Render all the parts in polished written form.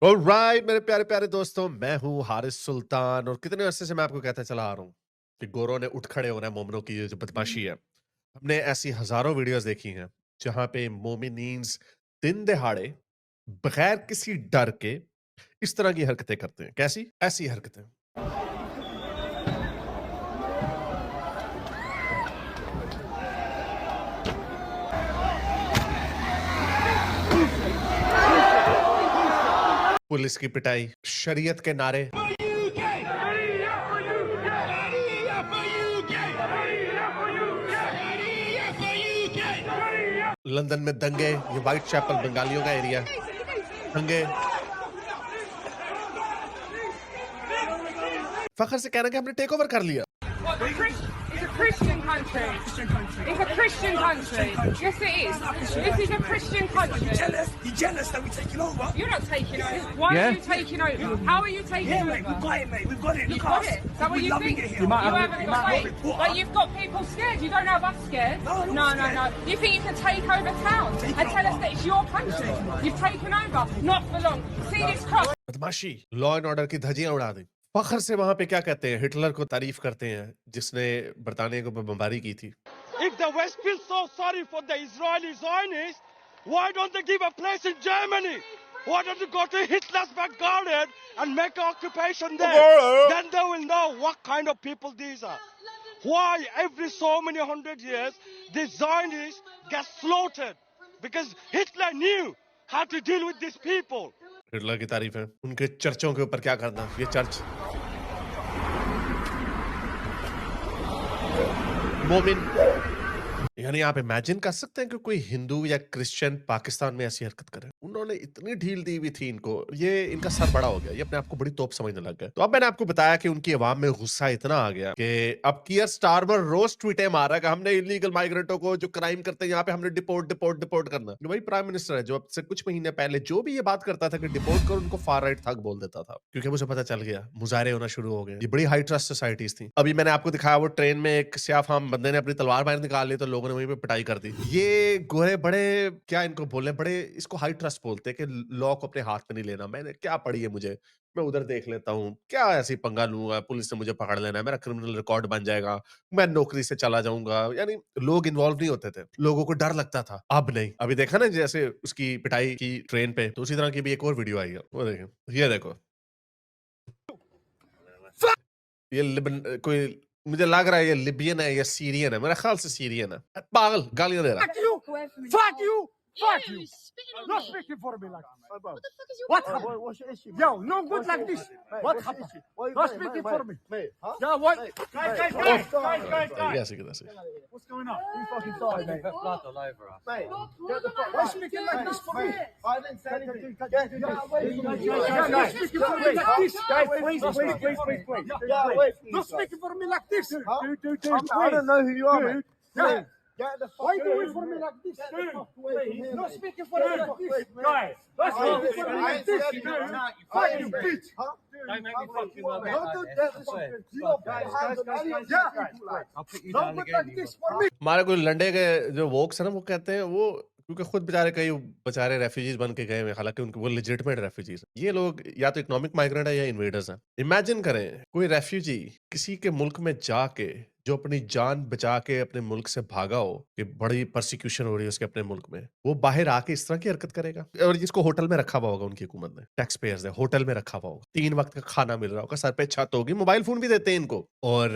Alright मेरे प्यारे प्यारे दोस्तों, मैं हूँ हारिस सुल्तान और कितने अरसे से मैं आपको कहता चला आ रहा हूँ कि गोरों ने उठ खड़े होना है मोमिनों की ये जो बदमाशी है। हमने ऐसी हजारों वीडियोस देखी हैं जहां पे मोमिनीन्स दिन दहाड़े बगैर किसी डर के इस तरह की हरकतें करते हैं। कैसी ऐसी हरकतें। पुलिस की पिटाई, शरीयत के नारे, लंदन में दंगे, ये व्हाइट चैपल बंगालियों का एरिया, दंगे, फखर से कहना कि हमने टेक ओवर कर लिया। What, it's a Christian country. It's a Christian country. Yes, it is. This is a Christian country. You're jealous that we're taking over? You're not taking over. Why are you taking over? How are you taking over? Mate, we've got it, mate. We've got it. You've Look got at us. it. Is that what We're you loving think? it here. You haven't got it. But you've got people scared. You don't have us scared. No, I'm no, not no, scared. no. You think you can take over town and tell us that it's your country? You've taken over. Not for long. See this cross? बदमाशी, law and order की धज्जियां उड़ा दी। फखर से वहां पे क्या कहते हैं, हिटलर को तारीफ करते हैं जिसने बरतानिया को बमबारी की थी। If the West feels so sorry for the Israeli Zionists, why don't they give a place in Germany? Why don't you go to Hitler's back garden and make an occupation there? Then they will know what kind of people these are. Why every so many hundred years the Zionists get slaughtered? Because Hitler knew how to deal with these people. Hitler की तारीफ है, उनके चर्चों के ऊपर क्या करना, ये church मोमिन। यानी आप इमेजिन कर सकते हैं कि कोई हिंदू या क्रिश्चियन पाकिस्तान में ऐसी हरकत करे। उन्होंने इतनी ढील दी हुई थी इनको, ये इनका सर बड़ा हो गया, ये अपने आप को बड़ी तोप समझने लग गए। तो अब मैंने आपको बताया कि उनकी आवाम में गुस्सा इतना आ गया कि अब कियर स्टारमर रोज ट्वीटें मार रहा है कि हमने इलीगल माइग्रेंटों को जो क्राइम करते हैं यहाँ पे हमने डिपोर्ट करना। वही प्राइम मिनिस्टर है जो अब से कुछ महीने पहले जो भी ये बात करता था कि डिपोर्ट कर, उनको फार राइट थग बोल देता था, क्योंकि मुझे पता चल गया मुजाहरे होना शुरू हो गए। ये बड़ी हाई ट्रस्ट सोसाइटीज थी। अभी मैंने आपको दिखाया वो ट्रेन में एक स्याफाम बंदे ने अपनी तलवार बाहर निकाल ली तो लोगों ने वहीं पे पिटाई कर दी। ये गोरे बड़े क्या इनको बोले, बड़े इसको हाई ट्रस्ट बोलते हैं कि लॉ को अपने हाथ में नहीं लेना। मैंने क्या पढ़ी है, मुझे मैं उधर देख लेता हूँ, क्या ऐसी पंगा लूंगा, पुलिस से मुझे पकड़ लेना है, मेरा क्रिमिनल रिकॉर्ड बन जाएगा, मैं नौकरी से चला जाऊंगा। यानी लोग इन्वॉल्व नहीं होते थे, लोगों को डर लगता था। अब नहीं, अभी देखा ना जैसे उसकी पिटाई की ट्रेन पे, तो उसी तरह की भी एक और वीडियो आई है, वो देखें, ये देखो। ये कोई मुझे लग रहा है ये लिबियन है या सीरियन है, मेरा ख्याल से सीरियन है। पागल गालियां दे रहा है। Fuck you! Fuck you! Spitting on Not me. speaking for me like this. What the fuck is your What problem? happened? What's your issue? Yo, no good like this. What happened? Not speaking for me. Mate, huh? Yeah, what? Mate, Guys, कैसे कैसे What's going on? You fucking sorry, mate. Mate, get the fuck Why back. speaking like this for me? Mate, I didn't say anything. Get away from me. Guys, speaking for me like this. Guys, please, Not please, speaking please, for me. please. Get away from me. Not speaking for me like this. Huh? Dude, I don't know who you are, mate. Dude, Get the fuck why away do it from for me me. like this? Get the fuck away from here, Not mate. speaking for me Get the like fuck this. away from me. Guys, not speaking for me I like ain't this. said anything. Dude, Fuck fuck you, you, bitch. bitch. Huh? Don't make me fucking Don't like do that. that. You know, Guys, yeah, guys, like. I'll put you down again. like this for me. हमारे कोई लंडे के जो Woakes है ना, वो कहते हैं वो क्योंकि खुद बेचारे कई बेचारे रेफ्यूजीज बन के गए हैं, हालांकि उनके वो लेजिटिमेट रेफ्यूजीज। ये लोग या तो इकोनॉमिक माइग्रेंट है या इन्वेडर्स हैं। इमेजिन करें कोई रेफ्यूजी किसी के मुल्क में जाके जो अपनी जान बचा के अपने मुल्क से भागा हो कि बड़ी परसिक्यूशन हो रही है उसके अपने मुल्क में, वो बाहर आके इस तरह की हरकत करेगा। और जिसको होटल में रखा हुआ होगा उनकी हुकूमत ने, टैक्स पेयर्स ने होटल में रखा हुआ होगा, 3 वक्त का खाना मिल रहा होगा, सर पे छत होगी, मोबाइल फोन भी देते हैं इनको, और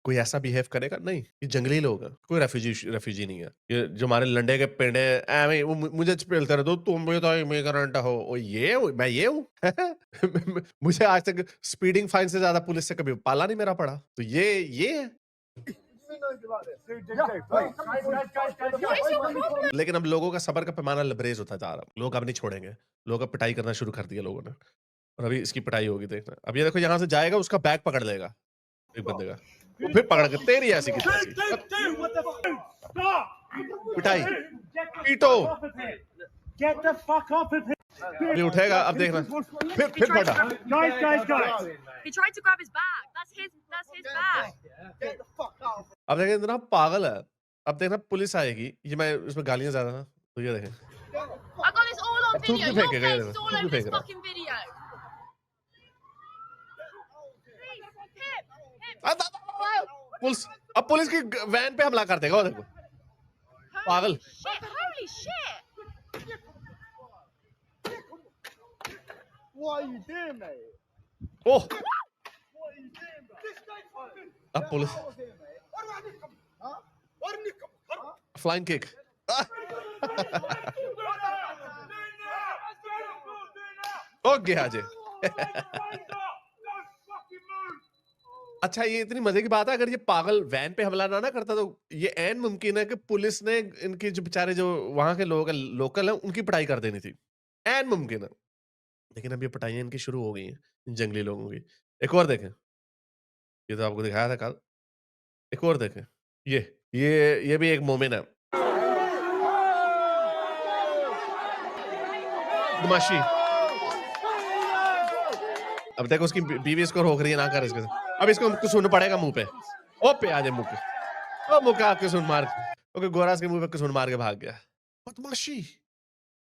कोई ऐसा बिहेव करेगा? नहीं, ये जंगली लोग हैं, कोई रेफ्यूजी नहीं है। ये जो हमारे लंडे के पेड़े ऐਵੇਂ वो मुझे पेलते रहे, तुम भी तो इमिग्रेंट हो, ओ ये मैं ये हूँ। मुझे आज तक स्पीडिंग फाइन से ज्यादा पुलिस से कभी पाला नहीं मेरा पड़ा। तो ये है। You know you like this. लेकिन अब लोगों का सबर का पैमाना लबरेज होता जा रहा है। लोग अब नहीं छोड़ेंगे, लोग अब पिटाई करना शुरू कर दिया लोगों ने, और अभी इसकी पिटाई होगी, देखना। अब ये देखो, यहाँ से जाएगा, उसका बैग पकड़ लेगा एक बंदे का, वो फिर पकड़ के तेरी ऐसी की तैसी What the fuck? Stop! पिटाई, पीटो, Get the fuck up of here. अभी उठेगा, अब देखना, फिर फटा। Guys. He tried to grab his bag. That's his bag. Get the fuck out. अब देखें इतना पागल है। अब देखना पुलिस आएगी, ये मैं इसमें गालियां ज्यादा ना, तो ये देखें I got this all on थूक video. भी Your फेंकेगा ये face देखो, is all थूक भी over this फेंक रहा है। fucking video. पुलिस अब पुलिस की वैन पे हमला कर देगा वो देखो पागल। Holy shit! What are you doing, mate? Oh What are you doing, bro? अब पुलिस फ्लाइंग किक ओ गया जे। अच्छा ये इतनी मजे की बात है, अगर ये पागल वैन पे हमला ना करता तो ये ऐन मुमकिन है कि पुलिस ने इनके जो बेचारे जो वहां के लोग लोकल हैं उनकी पिटाई कर देनी थी, ऐन मुमकिन है। लेकिन अब ये पिटाइयां इनकी शुरू हो गई हैं इन जंगली लोगों की। एक और देखें, ये तो आपको दिखाया था कल, एक और देखें, ये भी एक मोमिन है। बदमाशी, अब देखो उसकी बीवी इसको रोक रही है ना कर इसके साथ। अब इसको कुछ सुन पड़ेगा मुंह पे, ओ पे आ जाए मुंह पे, ओ मुंह का आपके सुन मार, ओके गोरास के मुंह पे कुछ सुन मार के भाग गया। बदमाशी,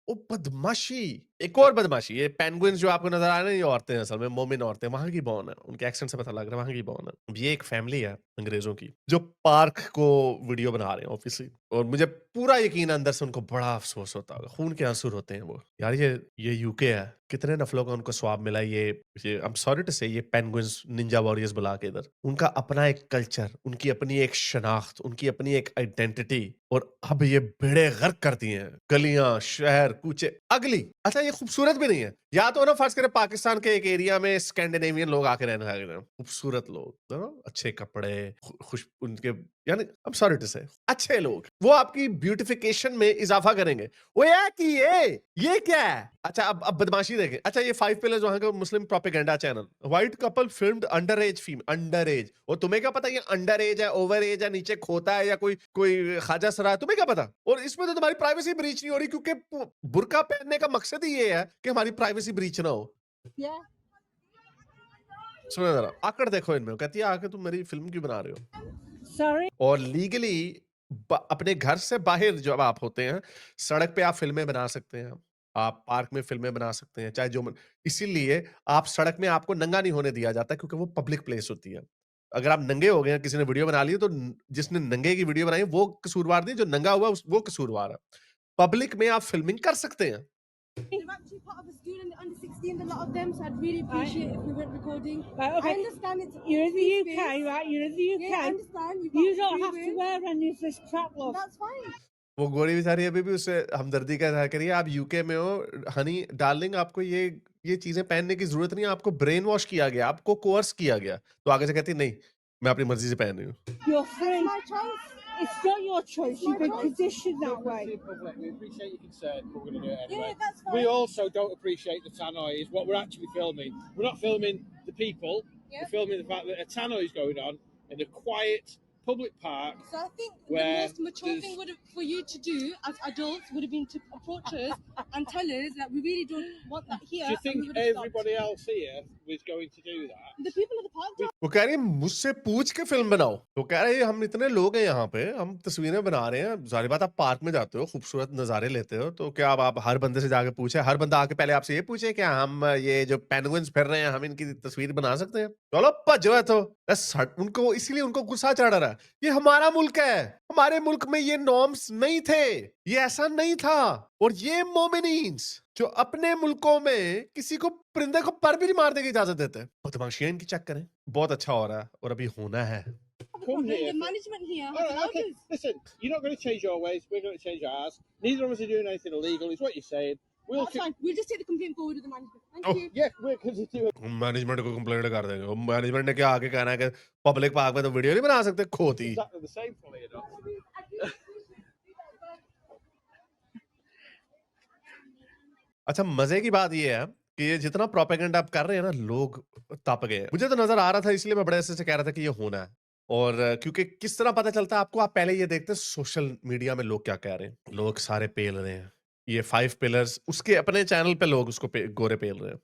ओ बदमाशी, एक और बदमाशी। ये पेंगुइन्स जो आपको नजर आ रहे हैं ये औरतें हैं, असल में मोमिन औरतें, वहां की बॉर्न है, उनके एक्सेंट से पता लग रहा है वहां की बॉर्न है। ये एक फैमिली है अंग्रेजों की जो पार्क को वीडियो बना रहे हैं ऑब्वियसली, और मुझे पूरा यकीन है अंदर से उनको बड़ा अफसोस होता होगा, खून के आंसू होते हैं वो। यार ये यूके है, कितने नफलों का उनको स्वाब मिला। ये आई एम सॉरी टू से, ये पेंगुइन्स निंजा वॉरियर्स बुला के इधर, उनका अपना एक कल्चर, उनकी अपनी एक शनाख्त, उनकी अपनी एक आइडेंटिटी, और अब ये बेड़े गर्क करती हैं गलियां, शहर, कूचे, अगली। अच्छा ये खूबसूरत भी नहीं है, या तो ना फर्ज करें पाकिस्तान के एक एरिया में स्कैंडिनेवियन लोग आके रहने लगे हैं, खूबसूरत लोग, अच्छे कपड़े, खुश उनके, यानी आई एम सॉरी टू से अच्छे लोग, वो आपकी ब्यूटिफिकेशन में इजाफा करेंगे। वो ये क्या है? अच्छा अब बदमाशी देखें। अच्छा ये 5 पिलर्स वहां का Muslim propaganda channel, white couple filmed under age female, under age, और तुम्हें क्या पता ये अंडर एज है, ओवर एज है, नीचे खोता है, या कोई खाजा सरा है, तुम्हें क्या पता? और इसमें तो तुम्हारी प्राइवेसी ब्रीच नहीं हो रही, क्योंकि बुर्का पहनने का मकसद ही ये है कि हमारी प्राइवेसी ब्रीच ना हो। सुनो जरा, आकड़ देखो इनमें, कहती है आके तुम मेरी फिल्म क्यों बना रहे हो? Sorry. और लीगली अपने घर से बाहर जब आप होते हैं, सड़क पे आप फिल्में बना सकते हैं, आप पार्क में फिल्में बना सकते हैं, चाहे इसीलिए आप सड़क में आपको नंगा नहीं होने दिया जाता, क्योंकि वो पब्लिक प्लेस होती है। अगर आप नंगे हो गए हैं, किसी ने वीडियो बना ली है, तो जिसने नंगे की वीडियो बनाई वो कसूरवार नहीं, जो नंगा हुआ वो कसूरवार है। पब्लिक में आप फिल्मिंग कर सकते हैं। They're actually part of a school and they're under 16, a lot of them, so I'd really appreciate if we weren't recording. Right, okay. I understand it's You're in the free UK, space. right? You're in the UK. Yeah, I understand. You've You got don't free have to reign. wear any of this crap, love. That's fine. वो गोरी बेचारी अभी भी उससे हमदर्दी का इज़हार करिए, आप यूके में हो, हनी डार्लिंग, आपको ये चीजें पहनने की जरूरत नहीं है, आपको ब्रेन वॉश किया गया, आपको कोर्स किया गया, तो आगे से कहती नहीं मैं अपनी मर्जी से पहन रही हूँ। You're free. It's my choice. It's not your choice. You've been choice. conditioned that way. We appreciate your concern, but we're going to do it anyway. Yeah, that's fine. We also don't appreciate the tannoy is what we're actually filming. We're not filming the people. Yep. We're filming the fact that a tannoy is going on in a quiet public park. So I think the Where most mature there's- thing for you to do as adults would have been to approach us and tell us that we really don't want that here. Do you and we think would have stopped. everybody else here was going to do that? The people of the park don't. वो कह रही है मुझसे पूछ के film बनाओ, तो कह रहे हैं हम इतने लोग हैं यहाँ पे, हम तस्वीरें बना रहे हैं, जाहिर बात आप पार्क में जाते हो, खूबसूरत नजारे लेते हो, तो क्या आप हर बंदे से जाके पूछे, हर बंदा आके पहले आपसे ये पूछे क्या हम ये जो पेंगुइन्स फिर रहे हैं हम इनकी तस्वीर बना सकते हैं? चलो भजो है तो उनको, इसीलिए उनको गुस्सा चढ़ रहा है। ये हमारा मुल्क है, हमारे मुल्क में ये नॉर्म्स नहीं थे, ये ऐसा नहीं था, और ये मोमिनीन्स जो अपने मुल्कों में किसी को परिंदे को पर भी नहीं मारने की इजाजत देते हैं, बदमाशियां इनकी चेक करें। बहुत अच्छा हो रहा है और अभी होना है। Come here. The management here All has right, allowed okay. us. Listen, you're not going to change your ways. We're going to change ours. Neither of us are doing anything illegal. Is what you're saying. We'll That's fine. We'll just take the complaint forward with the management. Thank Oh. you. Yeah, we're going to do it. Management को complaint कर देंगे। Management ने क्या आगे कहना है कि public park में तो वीडियो नहीं बना सकते, खोती। Exactly the same, funny enough. अच्छा मजे की बात ये है कि ये जितना प्रोपेगेंडा आप कर रहे हैं ना, लोग तप गए। मुझे तो नजर आ रहा था, इसलिए मैं बड़े अच्छे से कह रहा था कि ये होना है। और क्योंकि किस तरह पता चलता है आपको, आप पहले ये देखते हैं सोशल मीडिया में लोग क्या कह रहे हैं। लोग सारे पेल रहे हैं, ये 5 पिलर्स उसके अपने चैनल पे लोग उसको गोरे पेल रहे हैं।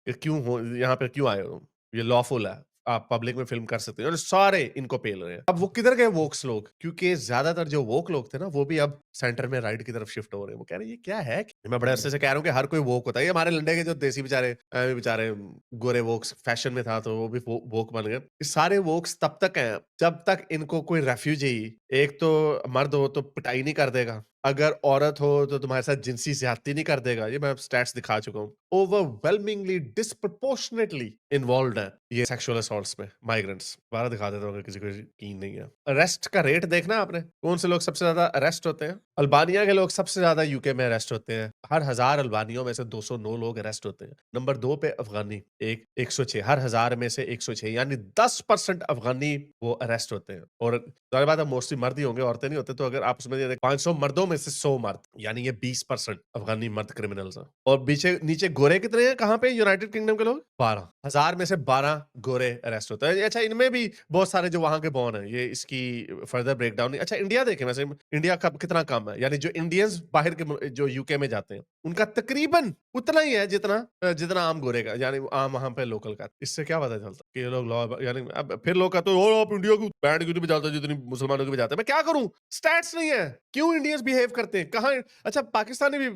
ये क्यों हो, यहाँ पे क्यों आए हो, ये लॉफुल है। आप पब्लिक में फिल्म कर सकते हैं, और सारे इनको पेल रहे हैं। अब वो किधर गए वोक्स लोग? क्योंकि ज्यादातर जो वोक लोग थे ना, वो भी अब सेंटर में राइट की तरफ शिफ्ट हो रहे हैं। वो कह रहे हैं ये क्या है? मैं बड़े अरसे से कह रहा हूँ कि हर कोई वोक होता है। ये हमारे लंडे के जो देसी बेचारे गोरे वोक्स फैशन में था, तो वो भी वोक बन गए। ये सारे वोक्स तब तक हैं जब तक इनको कोई रेफ्यूजी, एक तो मर्द हो तो पिटाई नहीं कर देगा, अगर औरत हो तो तुम्हारे साथ जिनसी ज्यादती नहीं कर देगा। ये मैं स्टैट्स दिखा चुका हूँ। ओवरवेलमिंगली डिस्प्रपोर्शनेटली इन्वॉल्वड है ये सेक्सुअल असॉल्ट्स में माइग्रेंट्स। दोबारा दिखा देता हूँ अगर किसी को यकीन नहीं है। अरेस्ट का रेट देखना आपने, कौन से लोग सबसे ज्यादा अरेस्ट होते हैं? अल्बानिया के लोग सबसे ज्यादा यूके में अरेस्ट होते हैं। हर 1000 अल्बानियों में से 209 लोग अरेस्ट होते हैं। नंबर 2 पे अफगानी 106, हर 1000 में से 106, यानी 10% अफगानी वो अरेस्ट होते हैं। और जाहिर बात है मोस्टली मर्द ही होंगे, औरतें नहीं होते। तो अगर आप उसमें 500 मर्दों में से 100 मर्द, यानी ये 20% अफगानी मर्द क्रिमिनल्स हैं। और नीचे गोरे कितने हैं? कहाँ पे? यूनाइटेड किंगडम के लोग 12, 1000 में से 12 गोरे अरेस्ट होते हैं। अच्छा, इनमें भी बहुत सारे जो वहां के बॉर्न है, ये इसकी फर्दर ब्रेकडाउन नहीं। अच्छा, इंडिया देखें, वैसे इंडिया का कितना कम है, यानी जो इंडियंस बाहर के जो यूके में जाते हैं उनका तकरीबन उतना ही है जितना आम गोरे का, यानी आम वहां पे लोकल का। इससे क्या पता चलता कि ये लोग लॉ, यानी अब फिर लोग कहते हैं आप इंडिया की बैंड क्यों नहीं बजाते जितनी मुसलमानों की बजाते हैं। मैं क्या करूं? स्टैट्स नहीं है क्यों इंडियंस बिहेव करते हैं। कहाँ? अच्छा, पाकिस्तानी भी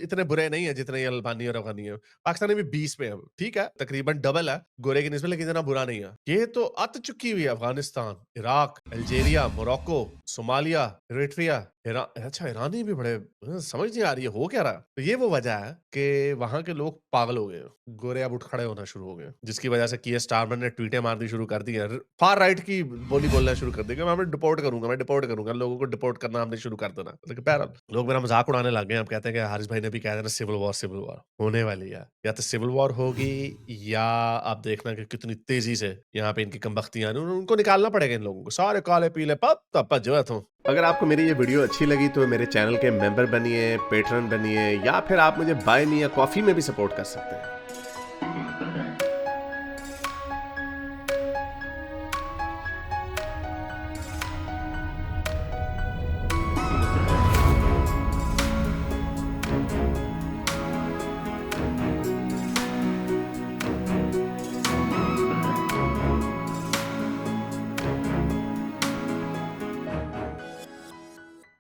इतने बुरे नहीं है जितने ये अल्बानी और अफगानी है। पाकिस्तानी भी 20 पे है, ठीक है, तकरीबन डबल है गोरे की निस्बत, लेकिन इतना बुरा नहीं है। ये तो अत चुकी हुई है Afghanistan, Iraq, Algeria, Morocco, Somalia, Eritrea, अच्छा ईरानी भी बड़े, समझ नहीं आ रही है हो क्या रहा। तो ये वो वजह है कि वहां के लोग पागल हो गए, गोरे अब उठ खड़े होना शुरू हो गए, जिसकी वजह से कियर स्टारमर ने ट्वीटें मारनी शुरू कर दी है, फार राइट की बोली बोलना शुरू कर दी, मैं डिपोर्ट करूंगा, लोगों को डिपोर्ट करना हमने शुरू कर देना। लेकिन बहरहाल लोग मेरा मजाक उड़ाने लग गए। अब कहते हैं कि हारिस भाई ने भी कहा था ना सिविल वॉर होने वाली है। या तो सिविल वॉर होगी, या आप देखना कि कितनी तेजी से यहाँ पे इनकी कमबख्तियां, उनको निकालना पड़ेगा इन लोगों को, सारे काले पीले पप जो है। अगर आपको मेरी ये वीडियो अच्छी लगी तो मेरे चैनल के मेंबर बनिए, पेट्रन बनिए, या फिर आप मुझे बाय मी या कॉफी में भी सपोर्ट कर सकते हैं।